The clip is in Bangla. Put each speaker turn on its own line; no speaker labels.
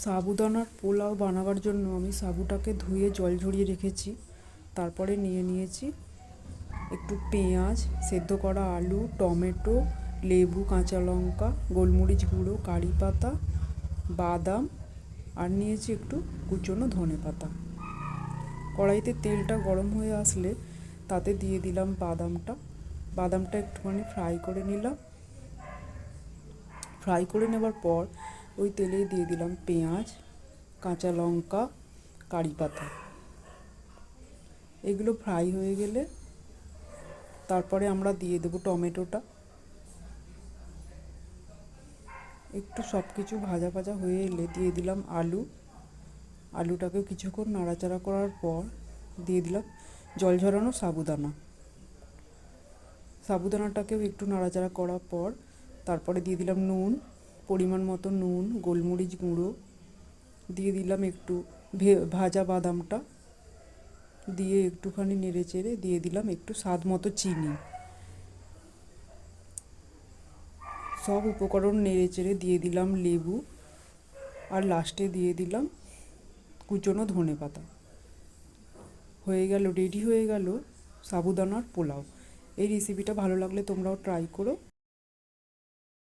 সাবুদানার পোলাও বানাবার জন্য আমি সাবুটাকে ধুয়ে জল ঝরিয়ে রেখেছি। তারপরে নিয়ে নিয়েছি একটু পেঁয়াজ, সেদ্ধ করা আলু, টমেটো, লেবু, কাঁচা লঙ্কা, গোলমরিচ গুঁড়ো, কারি পাতা, বাদাম আর নিয়েছি একটু কুচনো ধনে পাতা। কড়াইতে তেলটা গরম হয়ে আসলে তাতে দিয়ে দিলাম বাদামটা একটুখানি ফ্রাই করে নিলাম। ফ্রাই করে নেবার পর ওই তেলেই দিয়ে দিলাম পেঁয়াজ, কাঁচা লঙ্কা, কারি পাতা। এগুলো ফ্রাই হয়ে গেলে তারপরে আমরা দিয়ে দেবো টমেটোটা। একটু সব কিছু ভাজা ভাজা হয়ে এলে দিয়ে দিলাম আলুটাকেও কিছুক্ষণ নাড়াচাড়া করার পর দিয়ে দিলাম জল ঝরানো সাবুদানাটাকেও একটু নাড়াচাড়া করার পর তারপরে দিয়ে দিলাম নুন, পরিমাণ মতো নুন, গোলমরিচ গুঁড়ো, দিয়ে দিলাম একটু ভাজা বাদামটা, দিয়ে একটুখানি নেড়ে চেড়ে দিয়ে দিলাম একটু স্বাদ মতো চিনি। সব উপকরণ নেড়ে চেড়ে দিয়ে দিলাম লেবু, আর লাস্টে দিয়ে দিলাম কুচনো ধনে পাতা। রেডি হয়ে গেল সাবুদানার পোলাও। এই রেসিপিটা ভালো লাগলে তোমরাও ট্রাই করো।